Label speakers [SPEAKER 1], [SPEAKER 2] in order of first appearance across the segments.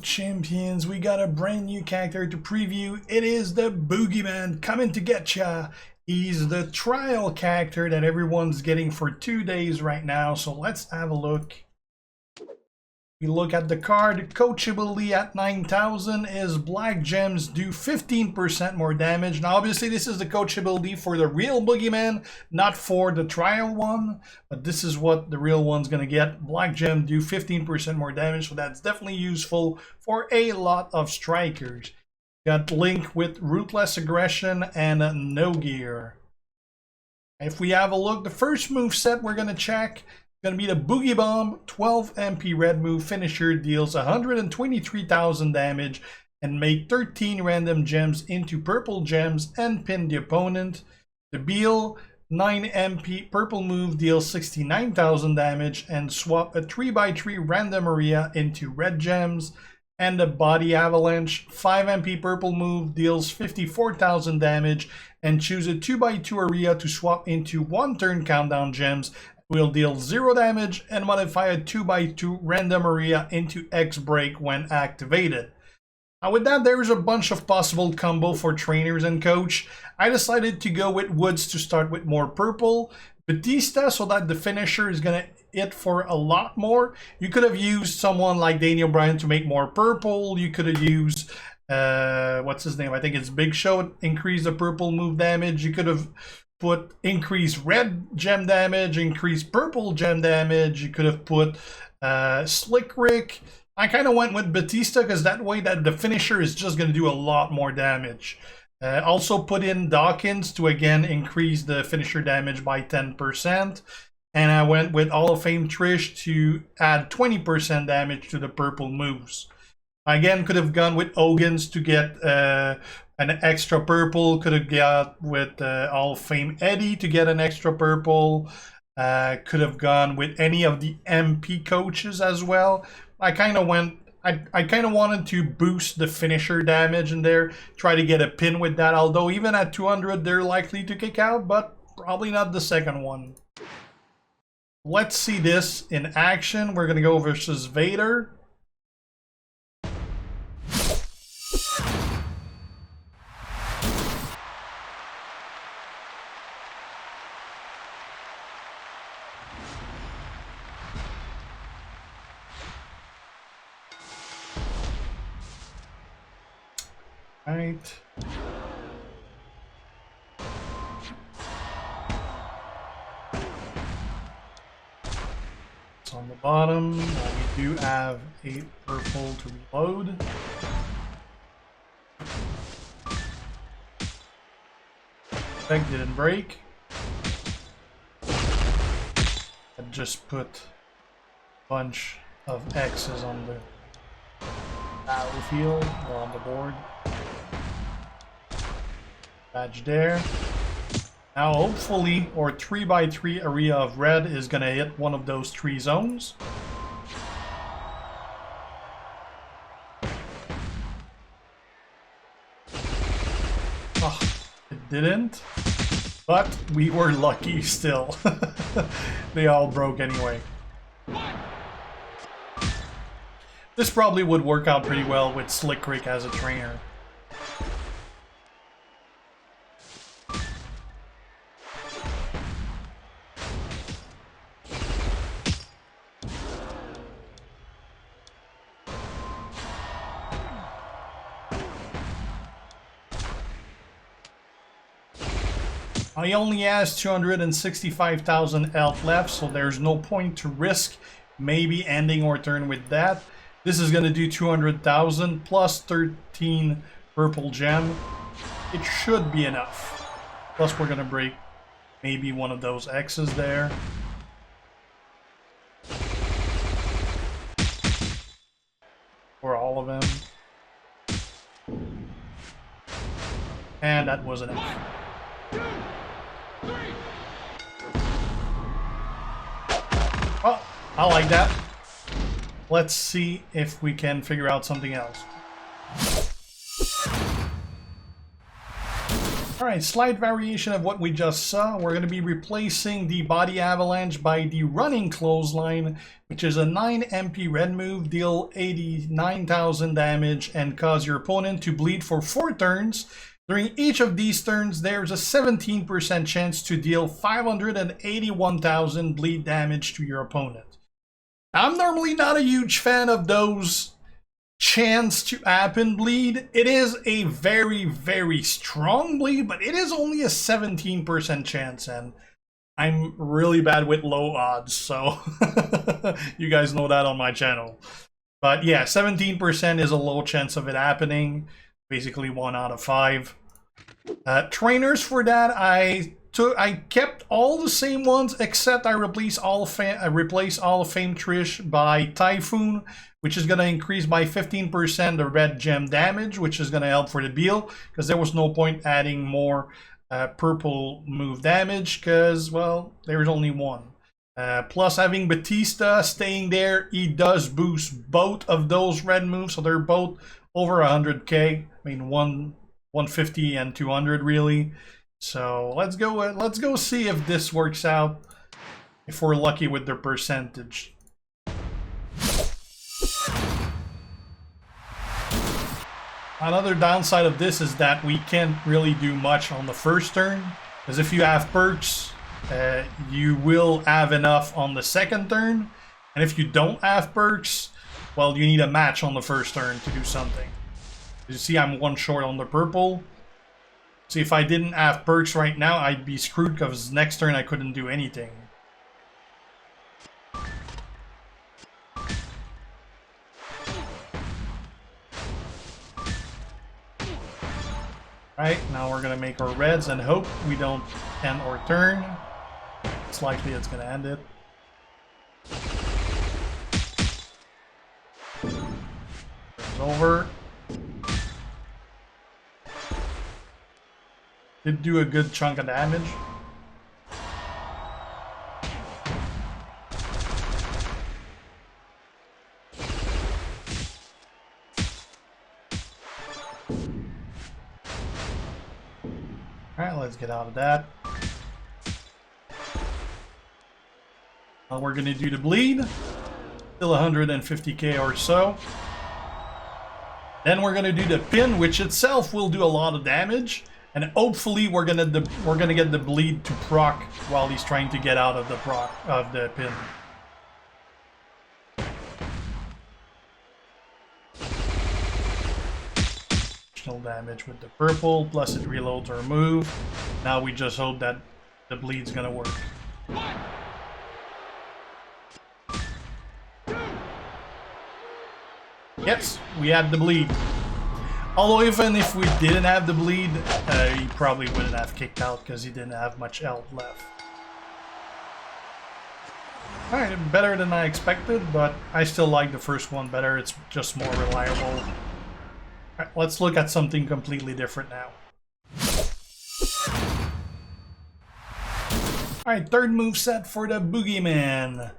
[SPEAKER 1] Champions, we got a brand new character to preview. It is the Boogeyman coming to Getcha. He's the trial character that everyone's getting for 2 days right now, so let's have a look. We look at the card. Coachability at 9,000 is black gems do 15% more damage. Now obviously this is the coachability for the real Boogeyman, not for the trial one, but this is what the real one's gonna get. Black gem do 15% more damage, so that's definitely useful for a lot of strikers. Got Link with ruthless aggression and no gear. If we have a look, the first move set we're gonna check going to be the Boogie Bomb. 12 MP red move finisher, deals 123,000 damage and make 13 random gems into purple gems and pin the opponent. The Beal, 9 MP purple move, deals 69,000 damage and swap a 3x3 random area into red gems. And the Body Avalanche, 5 MP purple move, deals 54,000 damage and choose a 2x2 area to swap into 1 turn countdown gems. Will deal 0 damage and modify a 2x2 random area into X break when activated. Now with that, there's a bunch of possible combo for trainers and coach. I decided to go with Woods to start with more purple, Batista so that the finisher is gonna hit for a lot more. You could have used someone like Daniel Bryan to make more purple. You could have used what's his name? I think it's Big Show, increase the purple move damage. You could have put increase red gem damage, increase purple gem damage. You could have put Slick Rick. I kind of went with Batista because that way that the finisher is just going to do a lot more damage. Also put in Dawkins to again increase the finisher damage by 10%. And I went with Hall of Fame Trish to add 20% damage to the purple moves. I again could have gone with Hogan's to get an extra purple. Could have got with Hall of Fame Eddie to get an extra purple. Could have gone with any of the MP coaches as well. I kind of wanted to boost the finisher damage in there, try to get a pin with that, although even at 200 they're likely to kick out, but probably not the second one. Let's see this in action. We're gonna go versus Vader. Right. It's on the bottom. We do have 8 purple to reload. Effect didn't break. I just put a bunch of X's on the battlefield or on the board. Badge there. Now hopefully our 3x3 area of red is gonna hit one of those 3 zones. Oh, it didn't, but we were lucky still. They all broke anyway. This probably would work out pretty well with Slick Rick as a trainer. He only has 265,000 health left, so there's no point to risk maybe ending our turn with that. This is going to do 200,000 plus 13 purple gem. It should be enough. Plus we're going to break maybe one of those X's there. Or all of them. And that was enough. Oh, I like that. Let's see if we can figure out something else. Alright, slight variation of what we just saw. We're going to be replacing the body avalanche by the running clothesline, which is a 9 MP red move, deal 89,000 damage and cause your opponent to bleed for 4 turns. During each of these turns, there's a 17% chance to deal 581,000 bleed damage to your opponent. I'm normally not a huge fan of those chance to happen bleed. It is a very, very strong bleed, but it is only a 17% chance, and I'm really bad with low odds, so you guys know that on my channel. But yeah, 17% is a low chance of it happening, basically 1 out of 5. Trainers for that, I kept all the same ones, except I replaced All of Fame Trish by Typhoon, which is going to increase by 15% the red gem damage, which is going to help for the deal, because there was no point adding more purple move damage, because, well, there's only one. Plus, having Batista staying there, he does boost both of those red moves, so they're both over 100k. I mean, 150 and 200 really. So let's go see if this works out, if we're lucky with the percentage. Another downside of this is that we can't really do much on the first turn, because if you have perks, you will have enough on the second turn, and if you don't have perks, well, you need a match on the first turn to do something. You see, I'm 1 short on the purple. See, if I didn't have perks right now, I'd be screwed, because next turn I couldn't do anything. Right, now we're gonna make our reds and hope we don't end our turn. It's likely it's gonna end it. It's over. Did do a good chunk of damage. Alright, let's get out of that. Now we're gonna do the bleed. Still 150k or so. Then we're gonna do the pin, which itself will do a lot of damage. And hopefully we're gonna get the bleed to proc while he's trying to get out of the pin. Additional damage with the purple, plus it reloads our move. Now we just hope that the bleed's gonna work. Yes, we had the bleed. Although even if we didn't have the bleed, he probably wouldn't have kicked out because he didn't have much health left. Alright, better than I expected, but I still like the first one better. It's just more reliable. Alright, let's look at something completely different now. Alright, third moveset for the Boogeyman.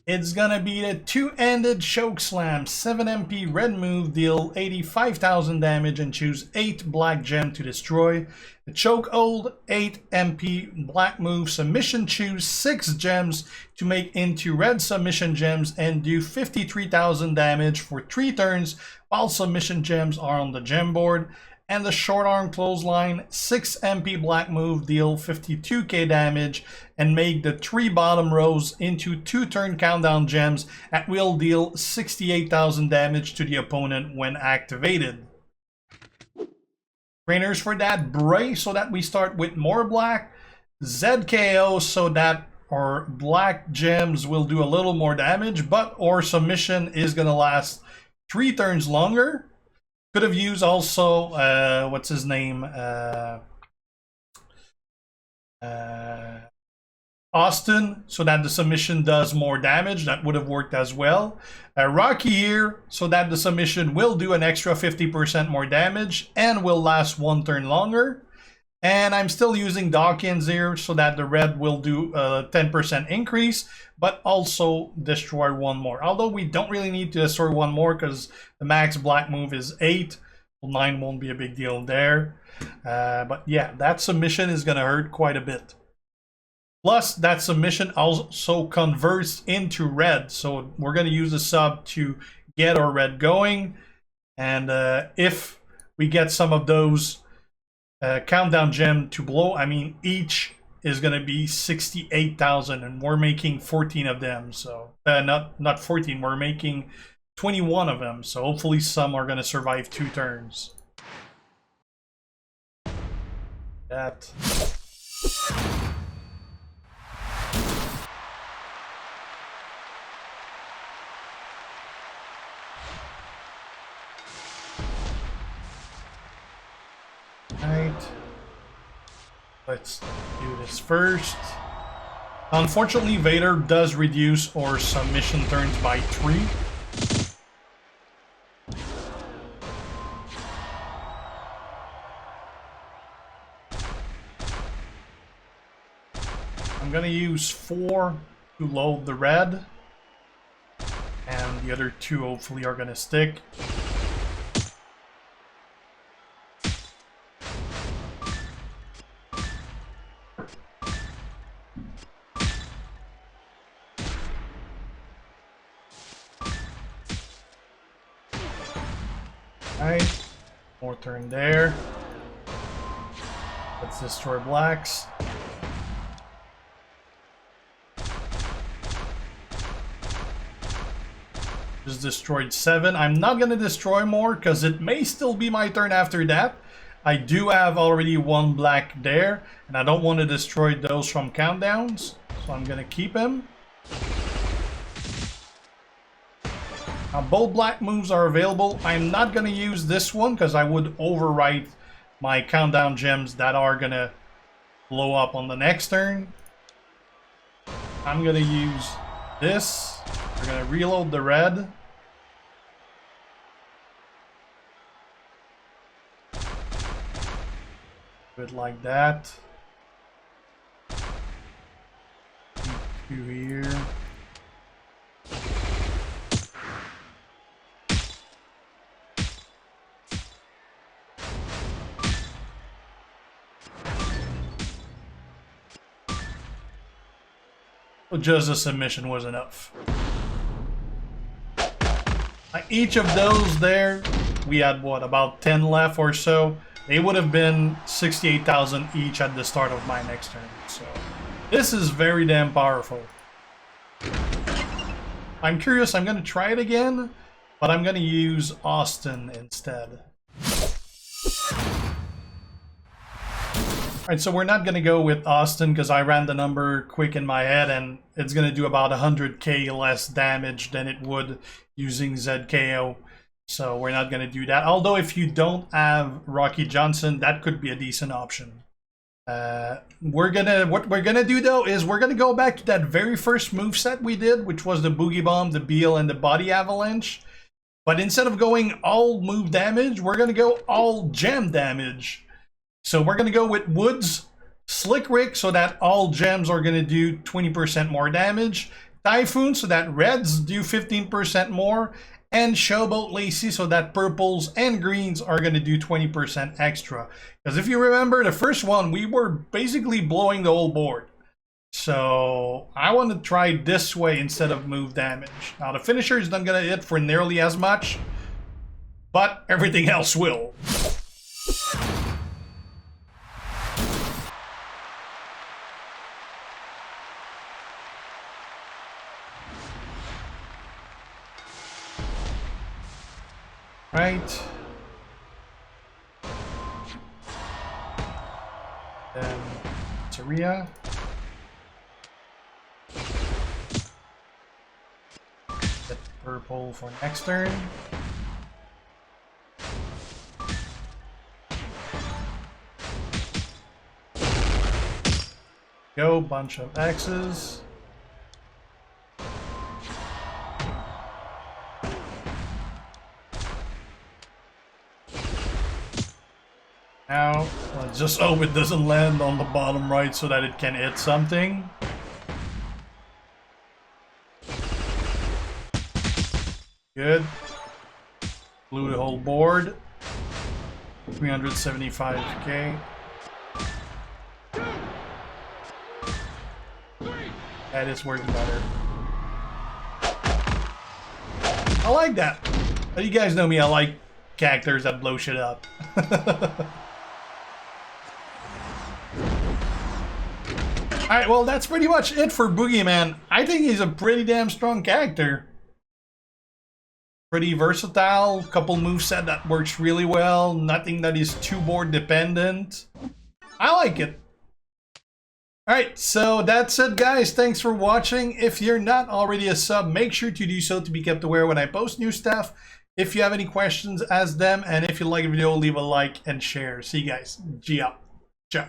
[SPEAKER 1] It's gonna be the two-handed choke slam, 7 MP red move, deal 85,000 damage and choose 8 black gem to destroy. The choke hold, 8 MP black move, submission, choose 6 gems to make into red submission gems and do 53,000 damage for 3 turns while submission gems are on the gem board. And the short arm clothesline, 6 MP black move, deal 52k damage and make the 3 bottom rows into 2 turn countdown gems that will deal 68,000 damage to the opponent when activated. Trainers for that, Bray, so that we start with more black, ZKO, so that our black gems will do a little more damage, but our submission is gonna last 3 turns longer. Could have used also, what's his name? Austin, so that the submission does more damage. That would have worked as well. Rocky here, so that the submission will do an extra 50% more damage and will last 1 turn longer. And I'm still using Dawkins here, so that the red will do a 10% increase, but also destroy 1 more. Although we don't really need to destroy 1 more because the max black move is 8. Well, 9 won't be a big deal there. But yeah, that submission is going to hurt quite a bit. Plus, that submission also converts into red. So we're going to use the sub to get our red going. And if we get some of those countdown gem to blow, I mean, each is going to be 68,000, and we're making 14 of them. So not 14, we're making 21 of them. So hopefully some are going to survive 2 turns. That. Right. Let's do this first. Unfortunately, Vader does reduce our submission turns by 3. I'm gonna use 4 to load the red, and the other 2 hopefully are gonna stick. Alright, more turn there. Let's destroy blacks. Just destroyed 7. I'm not going to destroy more because it may still be my turn after that. I do have already 1 black there, and I don't want to destroy those from countdowns, so I'm going to keep him. Now, both black moves are available. I'm not going to use this one because I would overwrite my countdown gems that are going to blow up on the next turn. I'm going to use this. We're going to reload the red. Do it like that. 2 here. Just a submission was enough. Each of those there, we had what, about 10 left or so. They would have been 68,000 each at the start of my next turn. So this is very damn powerful. I'm curious, I'm going to try it again, but I'm going to use Austin instead. Alright, so we're not going to go with Austin because I ran the number quick in my head and it's going to do about 100k less damage than it would using ZKO. So we're not going to do that. Although if you don't have Rocky Johnson, that could be a decent option. What we're gonna do though is we're gonna go back to that very first moveset we did, which was the Boogie Bomb, the Beal, and the Body Avalanche. But instead of going all move damage, we're gonna go all gem damage. So we're gonna go with Woods, Slick Rick, so that all gems are gonna do 20% more damage. Typhoon, so that reds do 15% more. And Showboat Lacey, so that purples and greens are going to do 20% extra. Because if you remember, the first one, we were basically blowing the whole board. So I want to try this way instead of move damage. Now the finisher is not going to hit for nearly as much, but everything else will. Right. Then Taria. Get purple for next turn. Go, bunch of X's. Now, let's just hope it doesn't land on the bottom right so that it can hit something. Good. Blew the whole board. 375k. That is worth better. I like that. But you guys know me, I like characters that blow shit up. Alright, well, that's pretty much it for Boogeyman. I think he's a pretty damn strong character. Pretty versatile, couple moveset that works really well, nothing that is too board dependent. I like it. Alright, so that's it, guys. Thanks for watching. If you're not already a sub, make sure to do so to be kept aware when I post new stuff. If you have any questions, ask them. And if you like the video, leave a like and share. See you guys. G out. Ciao.